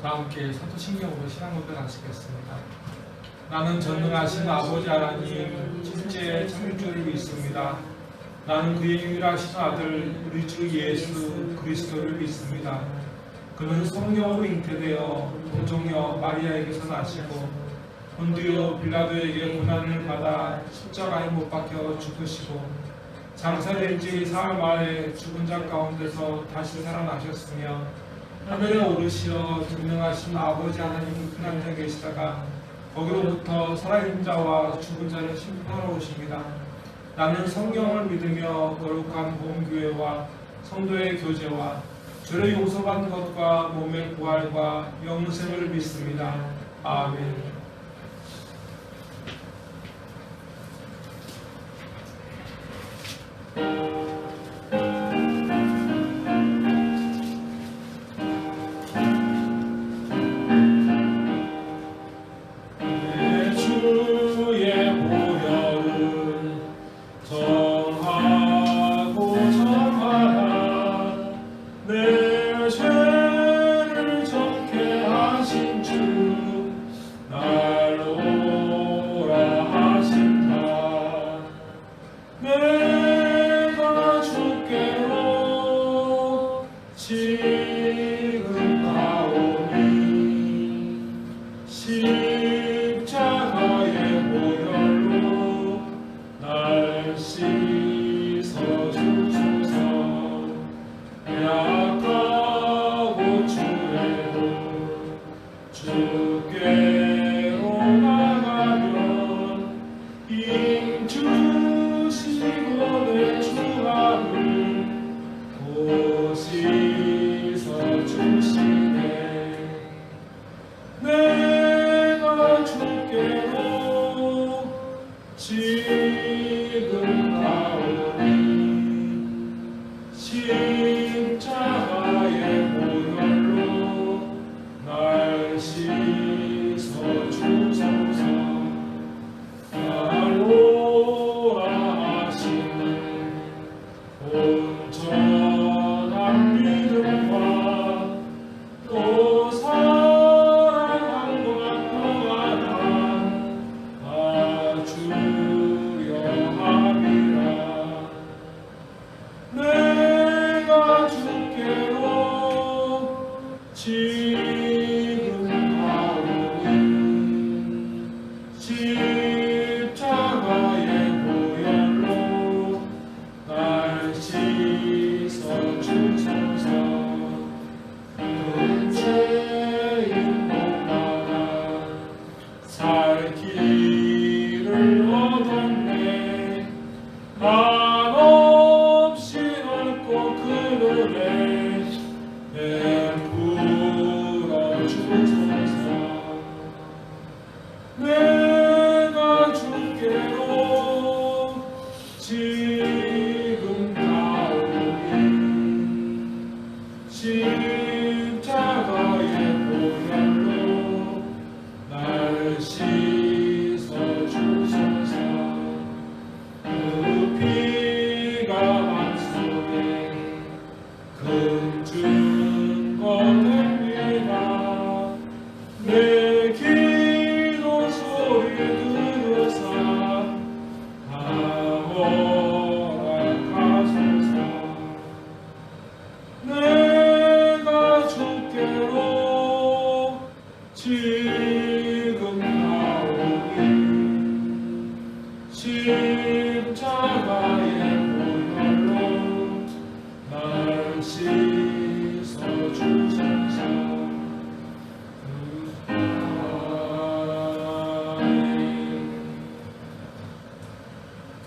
다 함께 사도신경으로 신앙 고백하시겠습니다. 나는 전능하신 아버지 하나님 첫째 창조주를 믿습니다. 나는 그의 유일하신 아들 우리 주 예수 그리스도를 믿습니다. 그는 성령으로 잉태되어 동정녀 마리아에게서 나시고 본디오 빌라도에게 고난을 받아 십자가에 못 박혀 죽으시고 장사된 지 사흘 만에 죽은 자 가운데서 다시 살아나셨으며 하늘에 오르시어 전능하신 아버지 하나님 우편한 데 계시다가 거기로부터 살아있는 자와 죽은 자를 심판하러 오십니다. 나는 성경을 믿으며 거룩한 보험교회와 성도의 교제와 죄를 용서받는 것과 몸의 부활과 영생을 믿습니다. 아멘.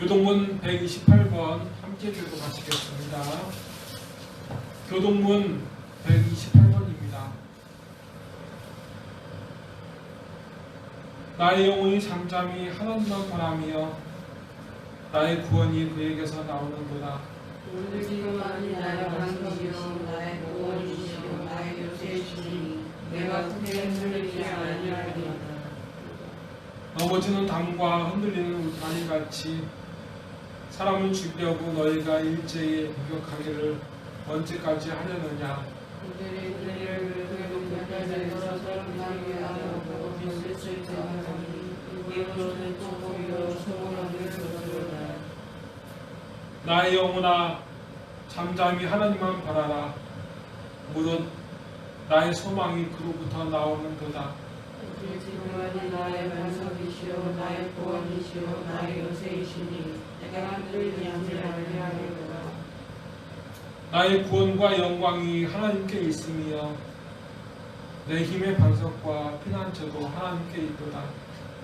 교동문 128번 함께 교독하시겠습니다. 교동문 128번입니다. 나의 영혼이 잠잠히 하나님만 바라며 나의 구원이 그에게서 나오는구나. 오늘 지금만이 나의 방법이요 나의 구원이시요 나의 요새이시니 내가 그때 흔들리지 아니하리로다. 넘어지는 담과 흔들리는 울타리같이 사람을 죽이려고 너희가 일제히 공격하기를 언제까지 하려느냐. 그들이 그들을 그렇게 공격하면서 너는 천국이요 소원을 주시리라. 나의 영혼아 잠잠히 하나님만 바라라. 무릇 나의 소망이 그로부터 나오는도다. 지금까지 나의 반석이시오 나의 구원이시오 나의 요새이시니 내가 흔들리지 아니하리로다. 나의 구원과 영광이 하나님께 있으며 내 힘의 반석과 피난처도 하나님께 있도다.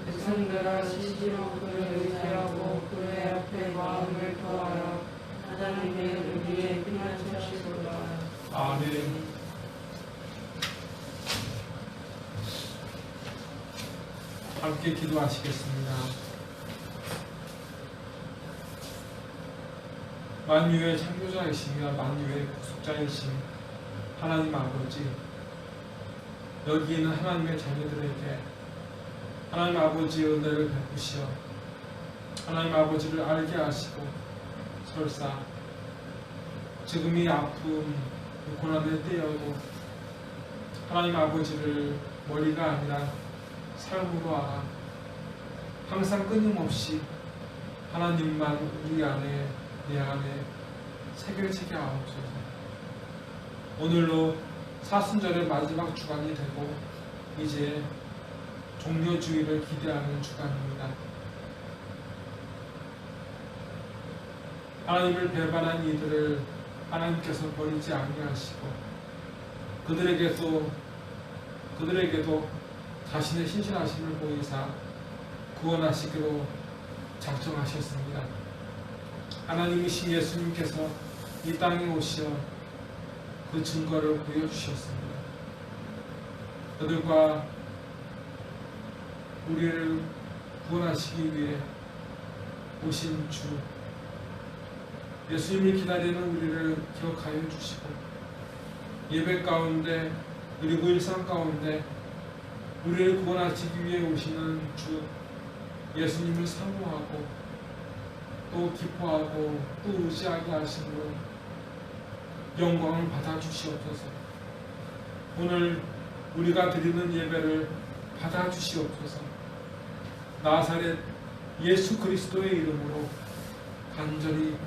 백성들아 시시로 그를 의지하고 그의 앞에 마음을 토하여 하나님의 우리의 피난처시도다. 아멘. 함께 기도하시겠습니다. 만유의 창조자이시며 만유의 구속자이신 하나님 아버지, 여기 있는 하나님의 자녀들에게 하나님 아버지의 은혜를 베푸시어 하나님 아버지를 알게 하시고 설사 지금 이 아픔, 이 고난의 때여도 하나님 아버지를 머리가 아니라 삶으로 알아 항상 끊임없이 하나님만 우리 안에 내 안에 새겨지게 하옵소서. 오늘로 사순절의 마지막 주간이 되고 이제 종료주의를 기대하는 주간입니다. 하나님을 배반한 이들을 하나님께서 버리지 아니하시고 그들에게도 자신의 신실하심을 보이사 구원하시기로 작정하셨습니다. 하나님이신 예수님께서 이 땅에 오시어 그 증거를 보여주셨습니다. 그들과 우리를 구원하시기 위해 오신 주 예수님을 기다리는 우리를 기억하여 주시고 예배 가운데 그리고 일상 가운데 우리를 구원하시기 위해 오시는 주 예수님을 사모하고 또 기뻐하고 또 의지하게 하심으로 영광을 받아 주시옵소서. 오늘 우리가 드리는 예배를 받아 주시옵소서. 나사렛 예수 그리스도의 이름으로 간절히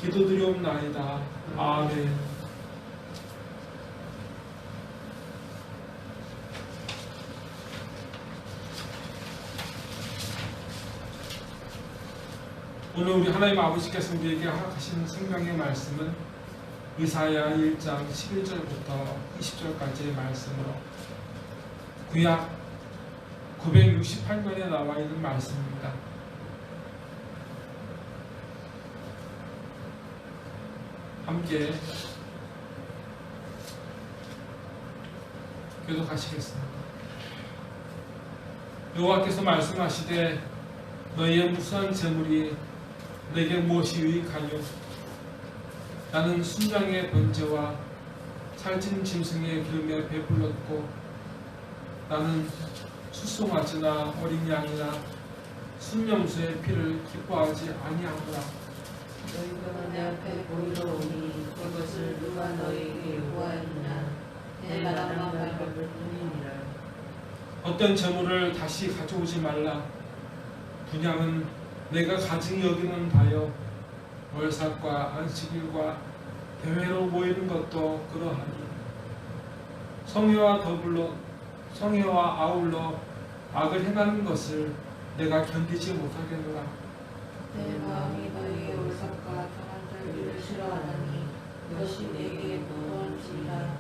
기도드리옵나이다. 아멘. 오늘 우리 하나님 아버지께서 우리에게 허락하신 생명의 말씀은 이사야 1장 11절부터 20절까지의 말씀으로 구약 968면에 나와 있는 말씀입니다. 함께 교독하시겠습니다. 여호와께서 말씀하시되 너희의 무수한 재물이 내게 무엇이 유익하뇨? 나는 순장의 번제와 살찐 짐승의 기름에 배불렀고 나는 수송아지나 어린 양이나 순염소의 피를 기뻐하지 아니하노라. 너희가 내 앞에 보이러오니 그것을 누가 너희에게 요구하였느냐? 내 나라만 밟을 뿐이니라. 어떤 재물을 다시 가져오지 말라. 분향은 내가 가증히 여기는 바여 월삭과 안식일과 대회로 모이는 것도 그러하니 성회와 아울러 악을 행하는 것을 내가 견디지 못하겠노라. 내 마음이 너희의 월삭과 평안절기를 싫어하나니 그것이 내게 무거운지라.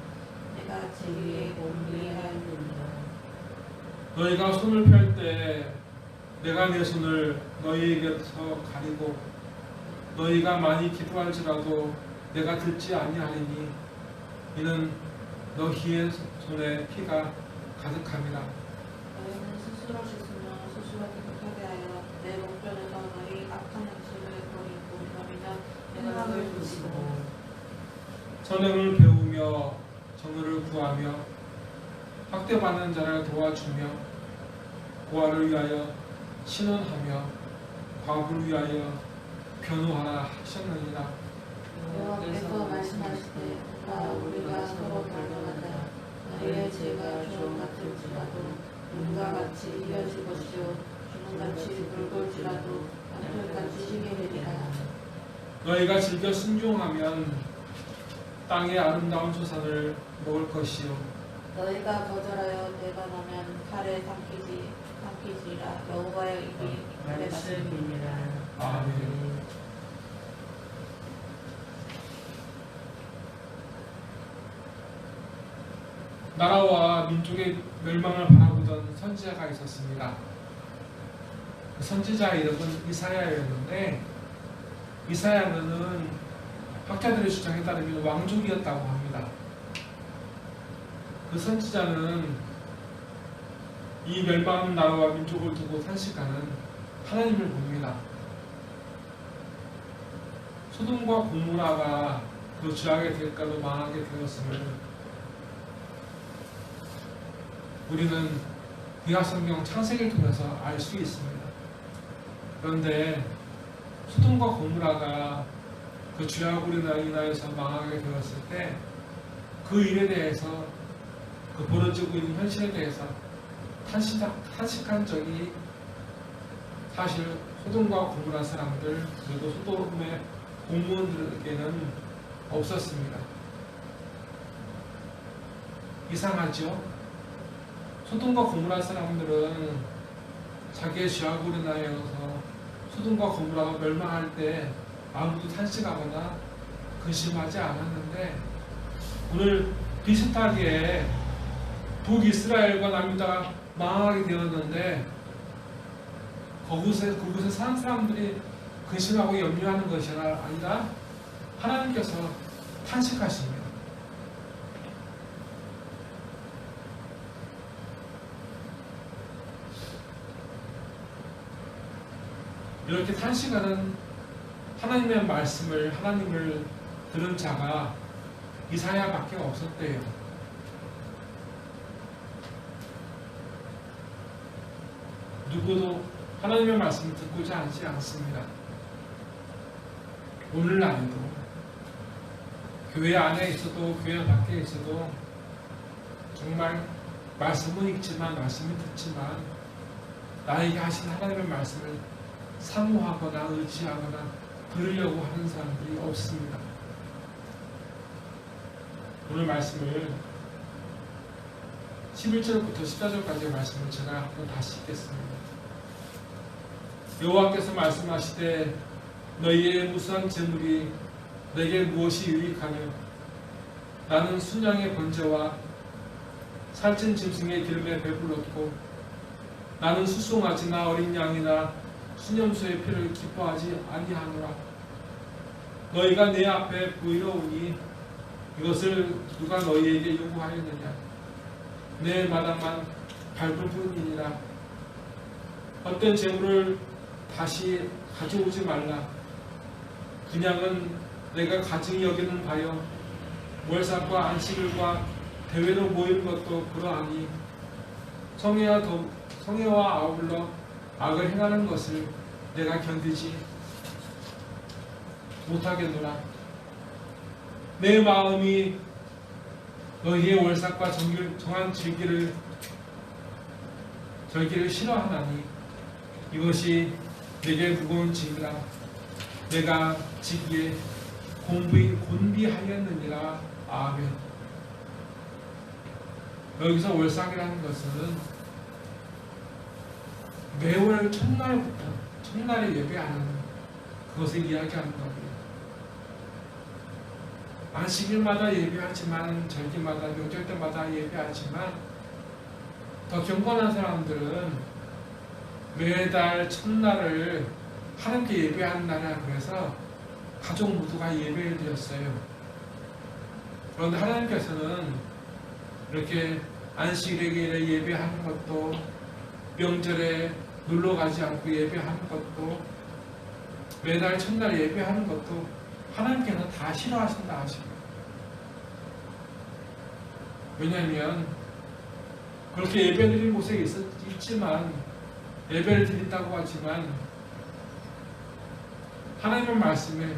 내가 제게 공리하였느니라. 너희가 손을 펼 때 내가 내 손을 너희에게서 가리고 너희가 많이 기도할지라도 내가 듣지 아니하리니 이는 너희의 손에 피가 가득함이라. 너희는 스스로 씻으며 스스로 깨끗하게 하여 내 목전에서 너희 악한 행실을 버리고 그러면 내가 너를 부시고 선행을 배우며 정의를 구하며 학대받는 자를 도와주며 고아를 위하여 신원하며 과부를 위하여 변호하라 하셨느니라. 여호와께서 말씀하시되 우리가 서로 변론하자. 너희의 죄가 좀 같을지라도 눈과 같이 이어질 것이요 주문같이 굵을지라도 양털같이 시게 되리라. 너희가 즐겨 순종하면 땅의 아름다운 소산을 먹을 것이요 너희가 거절하여 대반하면 칼에 삼키지라. 여호와의 입이 칼에 맞습니다. 말씀이니라. 아멘. 나라와 민족의 멸망을 바라보던 선지자가 있었습니다. 그 선지자의 이름은 이사야였는데 이사야는 학자들의 주장에 따르면 왕족이었다고 합니다. 그 선지자는 이 멸망하는 나라와 민족을 두고 탄식하는 하나님을 봅니다. 소돔과 고모라가 그 죄악의 대가로 망하게 되었음을 우리는 구약성경 창세기를 통해서 알 수 있습니다. 그런데 소돔과 고모라가 그 죄악으로 인하여서 망하게 되었을 때 그 일에 대해서 그 벌어지고 있는 현실에 대해서 탄식한 적이 사실 소돔과 고모라 사람들 그리고 소돔의 공무원들에게는 없었습니다. 이상하죠? 소돔과 고모라 사람들은 자기의 죄악으로 인하여서 소돔과 고모라가 멸망할 때 아무도 탄식하거나 근심하지 않았는데 오늘 비슷하게 북이스라엘과 남유다가 망하게 되었는데 그곳에 사는 사람들이 근심하고 염려하는 것이 아니라 하나님께서 탄식하십니다. 이렇게 탄식하는 하나님의 말씀을 하나님을 들은 자가 이사야밖에 없었대요. 누구도 하나님의 말씀을 듣고자 하지 않습니다. 오늘날에도 교회 안에 있어도 교회 밖에 있어도 정말 말씀은 읽지만 말씀을 듣지만 나에게 하신 하나님의 말씀을 사모하거나 의지하거나 들으려고 하는 사람들이 없습니다. 오늘 말씀을 11절부터 14절까지의 말씀을 제가 한번 다시 읽겠습니다. 여호와께서 말씀하시되 너희의 무수한 재물이 내게 무엇이 유익하며 나는 순양의 번제와 살찐 짐승의 기름에 배불렀고 나는 수송아지나 어린 양이나 수념소의 피를 기뻐하지 아니하노라. 너희가 내 앞에 보이러 오니 이것을 누가 너희에게 요구하였느냐. 내 마당만 밟을 뿐이니라. 어떤 재물을 다시 가져오지 말라. 그냥은 내가 가증히 여기는 바여 월삭과 안식일과 대회로 모이는 것도 그러하니 성회와 아울러 악을 행하는 것을 내가 견디지 못하겠노라. 내 마음이 너희의 월삭과 정한 절기를 싫어하나니 이것이 내게 무거운 짐이라. 내가 지기에 곤비하였느니라. 아멘. 여기서 월삭이라는 것은 매월 첫날에 예배하는 그것을 이야기하는 겁니다. 안식일마다 예배하지만 절기마다 명절 때마다 예배하지만 더 경건한 사람들은 매달 첫날을 하나님께 예배하는 날이라 그래서 가족 모두가 예배를 드렸어요. 그런데 하나님께서는 이렇게 안식일에 예배하는 것도 명절에 놀러 가지 않고 예배하는 것도 매달 첫날 예배하는 것도 하나님께서 다 싫어하신다 하십니다. 왜냐하면 그렇게 예배드린 곳에 있지만 예배를 드린다고 하지만 하나님의 말씀에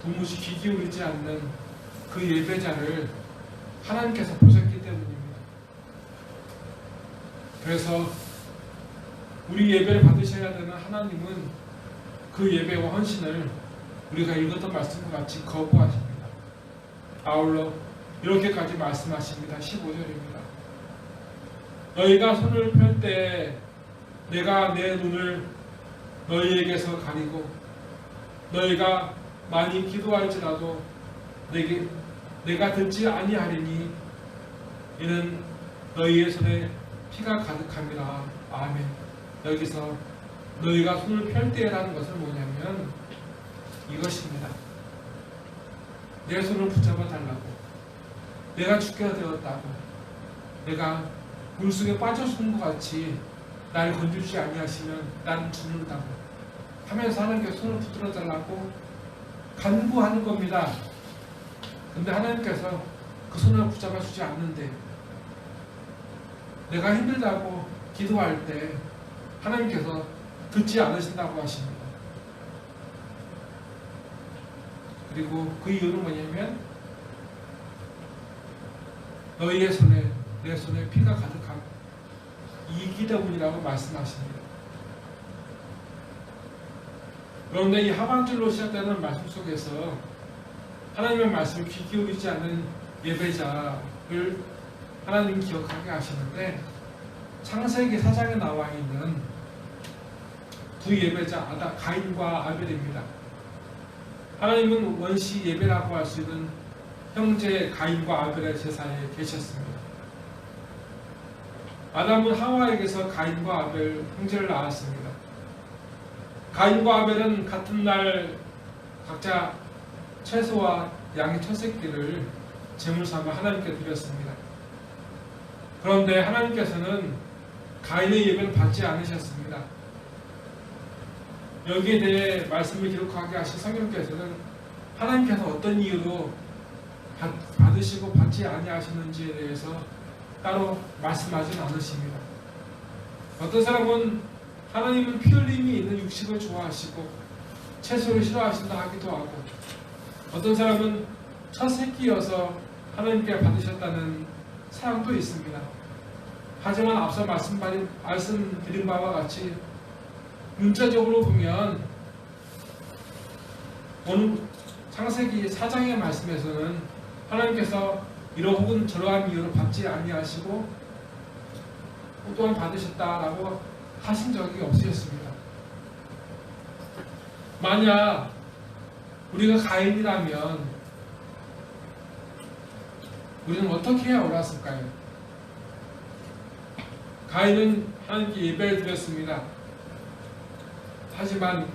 도무지 귀 기울이지 않는 그 예배자를 하나님께서 보셨기 때문입니다. 그래서 우리 예배를 받으셔야 되는 하나님은 그 예배와 헌신을 우리가 읽었던 말씀과 같이 거부하십니다. 아울러 이렇게까지 말씀하십니다. 15절입니다. 너희가 손을 펼 때 내가 내 눈을 너희에게서 가리고 너희가 많이 기도할지라도 내가 듣지 아니하리니 이는 너희의 손에 피가 가득함이라. 아멘. 여기서 너희가 손을 펼 때라는 것은 뭐냐면 이것입니다. 내 손을 붙잡아 달라고, 내가 죽게 되었다고, 내가 물속에 빠져 죽는 것 같이 날 건들지 아니하시면 난 죽는다고 하면서 하나님께 손을 붙들어 달라고 간구하는 겁니다. 근데 하나님께서 그 손을 붙잡아 주지 않는데, 내가 힘들다고 기도할 때 하나님께서 듣지 않으신다고 하십니다. 그리고 그 이유는 뭐냐면 너희의 손에 내 손에 피가 가득한 이기 때문이라고 말씀하십니다. 그런데 이 하반절로 시작되는 말씀 속에서 하나님의 말씀을 귀 기울이지 않는 예배자를 하나님 기억하게 하시는데, 창세기 4장에 나와 있는 두 예배자 가인과 아벨입니다. 하나님은 원시 예배라고 할 수 있는 형제 가인과 아벨의 제사에 계셨습니다. 아담은 하와에게서 가인과 아벨 형제를 낳았습니다. 가인과 아벨은 같은 날 각자 채소와 양의 첫 새끼를 제물 삼아 하나님께 드렸습니다. 그런데 하나님께서는 가인의 예배를 받지 않으셨습니다. 여기에 대해 말씀을 기록하게 하신 성경께서는 하나님께서 어떤 이유로 받으시고 받지 아니하시는지에 대해서 따로 말씀하지는 않으십니다. 어떤 사람은 하나님은 피 흘림이 있는 육식을 좋아하시고 채소를 싫어하신다 하기도 하고, 어떤 사람은 첫 새끼여서 하나님께 받으셨다는 사람도 있습니다. 하지만 앞서 말씀드린 바와 같이 문자적으로 보면 오늘 창세기 4장의 말씀에서는 하나님께서 이러 혹은 저러한 이유로 받지 아니하시고 또한 받으셨다라고 하신 적이 없으셨습니다. 만약 우리가 가인이라면 우리는 어떻게 해야 옳았을까요? 가인은 하나님께 예배를 드렸습니다. 하지만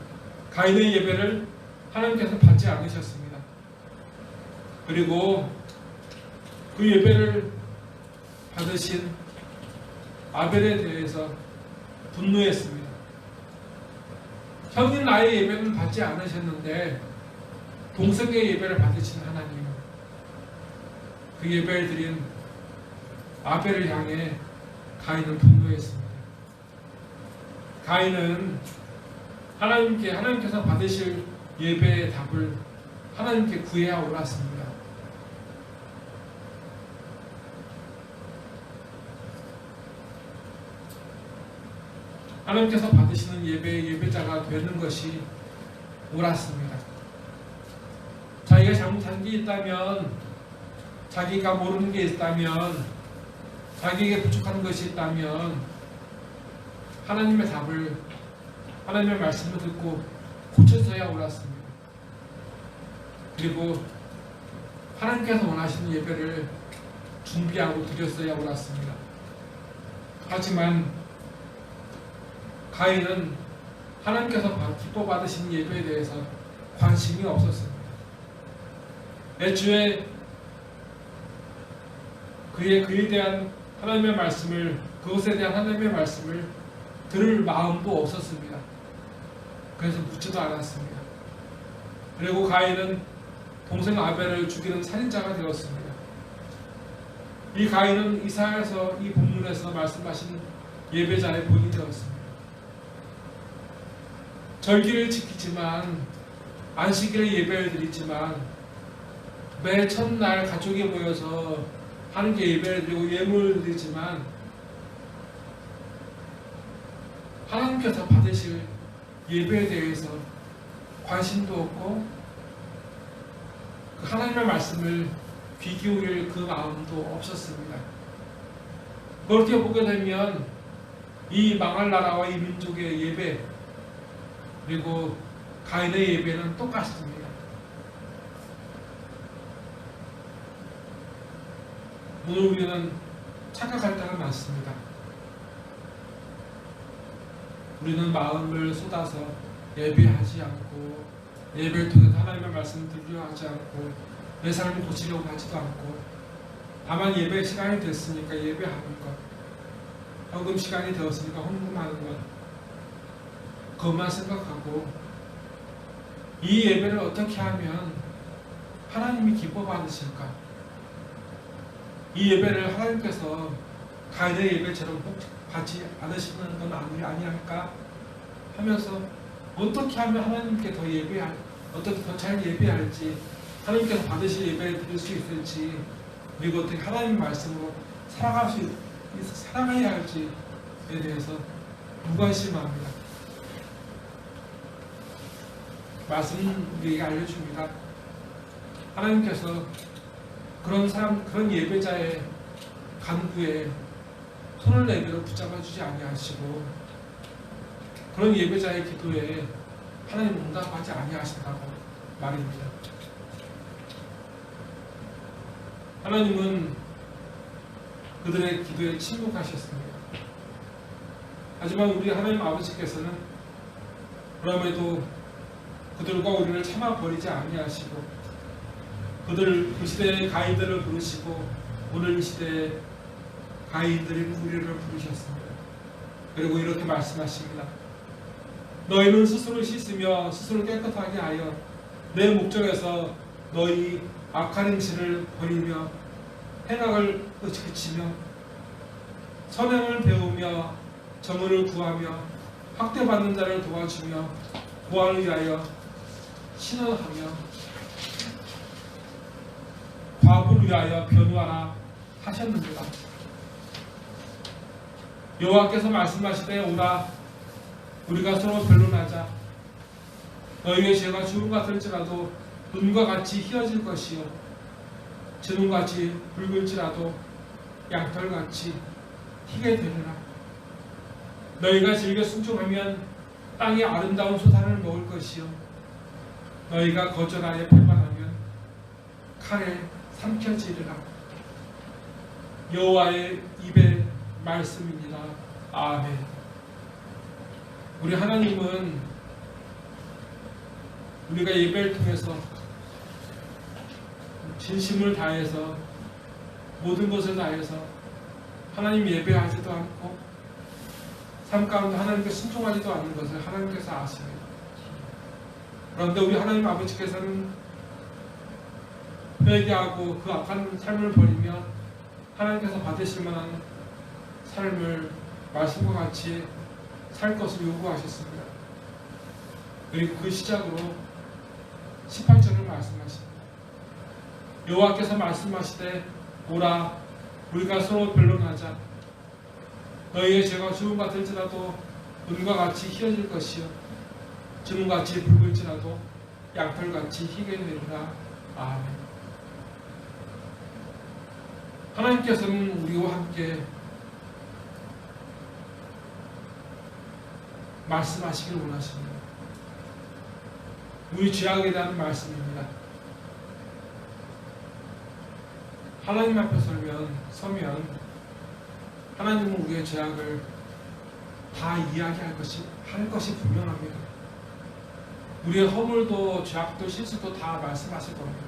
가인의 예배를 하나님께서 받지 않으셨습니다. 그리고 그 예배를 받으신 아벨에 대해서 분노했습니다. 형인 나의 예배는 받지 않으셨는데 동생의 예배를 받으신 하나님, 그 예배를 드린 아벨을 향해 가인은 분노했습니다. 가인은 하나님께서 받으실 예배의 답을 하나님께 구해야 옳았습니다. 하나님께서 받으시는 예배의 예배자가 되는 것이 옳았습니다. 자기가 잘못한 게 있다면, 자기가 모르는 게 있다면, 자기에게 부족한 것이 있다면 하나님의 답을, 하나님의 말씀을 듣고 고쳐서야 옳았습니다. 그리고 하나님께서 원하시는 예배를 준비하고 드렸어야 옳았습니다. 하지만 가인은 하나님께서 기뻐 받으신 예배에 대해서 관심이 없었습니다. 애초에 그에 대한 하나님의 말씀을, 그것에 대한 하나님의 말씀을 들을 마음도 없었습니다. 그래서 묻지도 않았습니다. 그리고 가인은 동생 아벨을 죽이는 살인자가 되었습니다. 이 가인은 이사야서 이 본문에서 말씀하신 예배자의 본이 되었습니다. 절기를 지키지만, 안식일에 예배를 드리지만, 매 첫날 가족이 모여서 하나님께 예배를 드리고 예물을 드리지만 하나님께서 받으실 예배에 대해서 관심도 없고 그 하나님의 말씀을 귀 기울일 그 마음도 없었습니다. 그렇게 보게 되면 이 망할 나라와 이 민족의 예배 그리고 가인의 예배는 똑같습니다. 오늘 우리는 착각할 때가 많습니다. 우리는 마음을 쏟아서 예배하지 않고 예배를 통해서 하나님의 말씀을 들으려 하지 않고 내 삶을 고치려고 하지도 않고 다만 예배 시간이 됐으니까 예배하는 것, 헌금 시간이 되었으니까 헌금하는 것, 그것만 생각하고 이 예배를 어떻게 하면 하나님이 기뻐 받으실까? 이 예배를 하나님께서 가인의 예배처럼 꼭 받지 않으시는 건 아니할까 하면서 어떻게 하면 하나님께 더 어떻게 더 잘 예배할지, 하나님께서 받으실 예배를 드릴 수 있을지, 그리고 어떻게 하나님 말씀으로 살아가야 할지에 대해서 무관심합니다. 말씀은 우리에게 알려줍니다. 하나님께서 그런 예배자의 간구에 손을 내밀어 붙잡아 주지 아니하시고 그런 예배자의 기도에 하나님 응답하지 아니하신다고 말입니다. 하나님은 그들의 기도에 침묵하셨습니다. 하지만 우리 하나님 아버지께서는 그럼에도 그들과 우리를 참아버리지 아니하시고 그 시대의 가인들을 부르시고 오늘 이 시대의 가인들인 우리를 부르셨습니다. 그리고 이렇게 말씀하십니다. 너희는 스스로 씻으며 스스로 깨끗하게 하여 내 목적에서 너희 악한 행실을 버리며 행악을 그치며 선행을 배우며 정의를 구하며 학대받는 자를 도와주며 구원을 위하여 신원하며 과부를 위하여 변호하라 하셨느니라. 여호와께서 말씀하시되 오라 우리가 서로 변론하자. 너희의 죄가 주름 같을지라도 눈과 같이 희어질 것이요 주름같이 붉을지라도 양털같이 희게 되리라. 너희가 즐겨 순종하면 땅의 아름다운 소산을 먹을 것이요 너희가 거절하여 배반하면 칼에 삼켜지리라. 여호와의 입의 말씀입니다. 아멘. 우리 하나님은 우리가 예배를 통해서 진심을 다해서 모든 것을 다해서 하나님 예배하지도 않고 삶 가운데 하나님께 순종하지도 않는 것을 하나님께서 아십니다. 그런데 우리 하나님 아버지께서는 회개하고 그 악한 삶을 버리며 하나님께서 받으실 만한 삶을 말씀과 같이 살 것을 요구하셨습니다. 그리고 그 시작으로 18절을 말씀하십니다. 여호와께서 말씀하시되 오라 우리가 서로 변론하자. 너희의 죄가 주름 같을지라도 눈과 같이 희어질 것이요 주름같이 붉을지라도 양털같이 희게 되리라. 아멘. 하나님께서는 우리와 함께 말씀하시길 원하십니다. 우리 죄악에 대한 말씀입니다. 하나님 앞에 서면 하나님은 우리의 죄악을 다 이야기할 것이 분명합니다. 우리의 허물도 죄악도 실수도 다 말씀하실 겁니다.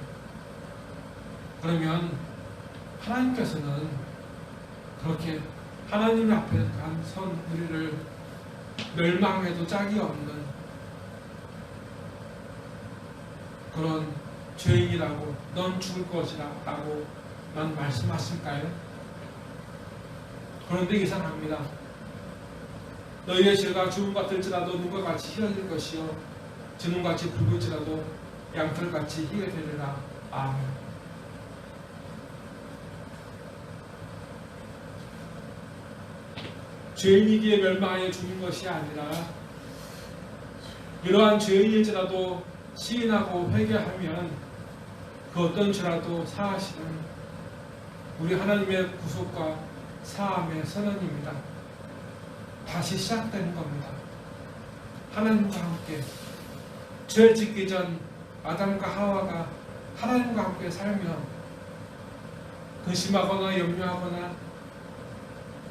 그러면 하나님께서는 그렇게 하나님 앞에 선 우리를 멸망해도 짝이 없는 그런 죄인이라고 넌 죽을 것이라 라고 난 말씀하실까요? 그런데 이상합니다. 너희의 죄가 주름 같을지라도 눈과 같이 희어질 것이요 주름같이 붉을지라도 양털같이 희게 되리라. 아멘. 죄인이기에 멸망하여 죽는 것이 아니라 이러한 죄인일지라도 시인하고 회개하면 그 어떤 죄라도 사하시는 우리 하나님의 구속과 사함의 선언입니다. 다시 시작되는 겁니다. 하나님과 함께 죄 짓기 전 아담과 하와가 하나님과 함께 살며 근심하거나 염려하거나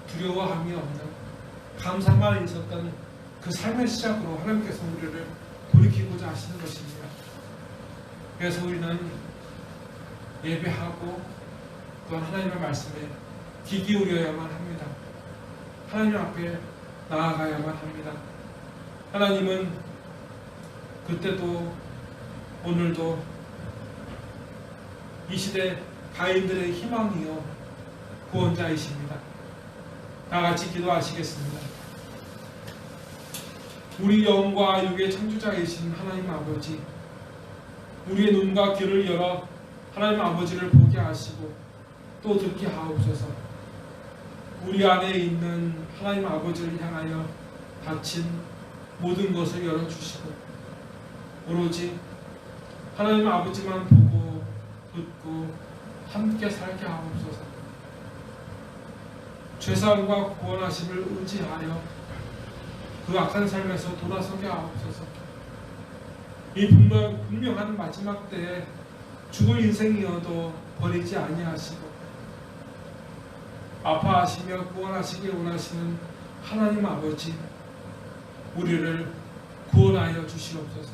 두려워함이 없는 감사만 있었던 그 삶의 시작으로 하나님께서 우리를 돌이키고자 하시는 것입니다. 그래서 우리는 예배하고 또한 하나님의 말씀에 귀 기울여야만 합니다. 하나님 앞에 나아가야만 합니다. 하나님은 그때도 오늘도 이 시대 가인들의 희망이요 구원자이십니다. 다 같이 기도하시겠습니다. 우리 영과 육의 창조자이신 하나님 아버지, 우리의 눈과 귀를 열어 하나님 아버지를 보게 하시고 또 듣게 하옵소서. 우리 안에 있는 하나님 아버지를 향하여 닫힌 모든 것을 열어주시고 오로지 하나님 아버지만 보고 듣고 함께 살게 하옵소서. 죄사함과 구원하심을 의지하여 그 악한 삶에서 돌아서게 하옵소서. 이 분명한 마지막 때에 죽을 인생이어도 버리지 아니하시고 아파하시며 구원하시길 원하시는 하나님 아버지, 우리를 구원하여 주시옵소서.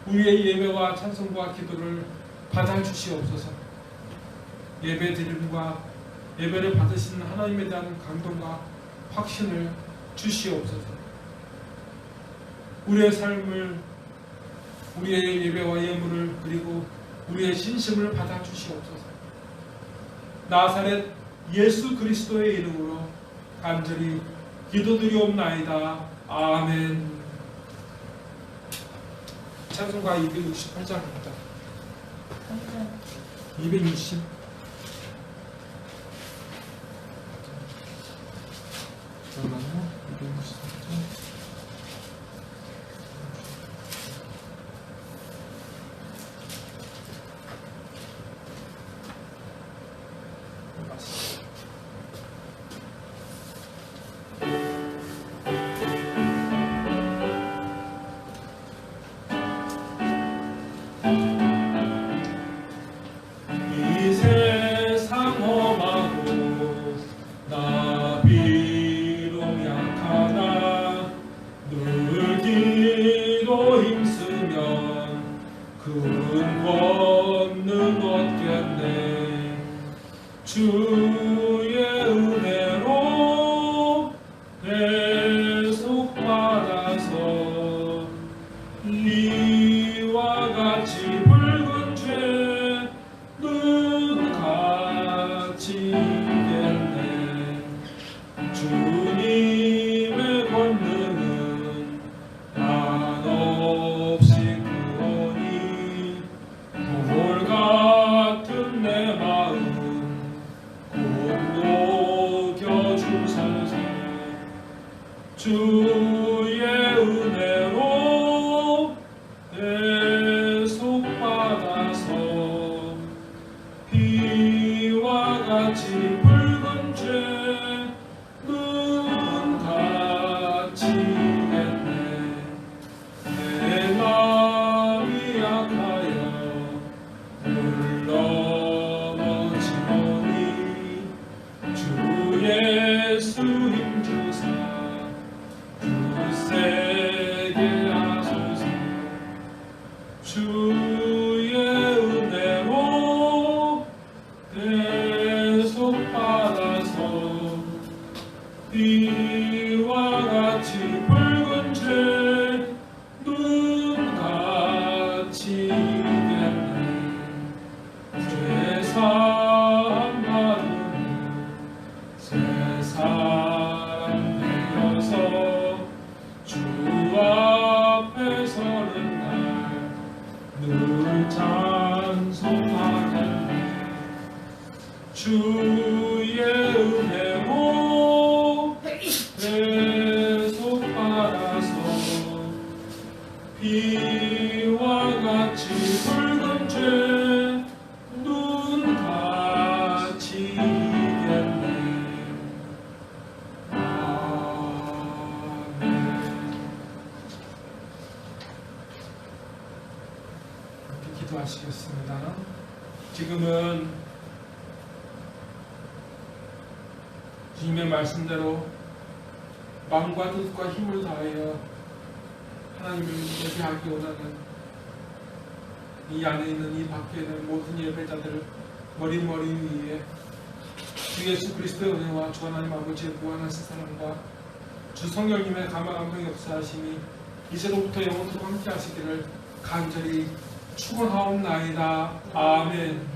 우리의 예배와 찬송과 기도를 받아주시옵소서. 예배드림과 예배를 받으신 하나님에 대한 감동과 확신을 주시옵소서. 우리의 삶을, 우리의 예배와 예물을, 그리고 우리의 신심을 받아주시옵소서. 나사렛 예수 그리스도의 이름으로 간절히 기도드리옵나이다. 아멘. 찬송가 268장입니다. 260. 잠깐만요. 263장. 이 세상 험하고 나 비록 약하나 늘 기도 힘쓰면 큰 권능 얻겠네. 주의 은혜로 계속 받아서 이와 같이 붉은 죄 눈 갇히겠네. 주님의 권능은 한없이 크오니 돌 같은 내 마음 곧 녹여주소서. 주의 은혜로 계속 받아서 비와 같이 붉은 죄 눈 갇히겠네. 내 마음이 약하여 늘 넘어지노니 주 예수 힘주사 굳세게 하소서. 주의 은혜로 계속 받아서 비와 같이 붉은 죄 눈 갇히겠네. 죄사함 받은 새 사람 되어서 주 앞에 서는 날 늘 찬송하겠네. 주의 은혜로 기도하시겠습니다. 지금은 주님의 말씀대로 마음과 뜻과 힘을 다하여 하나님을 예배하기 원하는 이 안에 있는 이 밖에 있는 모든 예배자들을 머리 위에 주 예수 그리스도의 은혜와 주 하나님 아버지의 무한하신 사랑과 주 성령님의 감화감동 역사하심이 이제로부터 영원토록 함께 하시기를 간절히 축원하옵나이다. 아멘.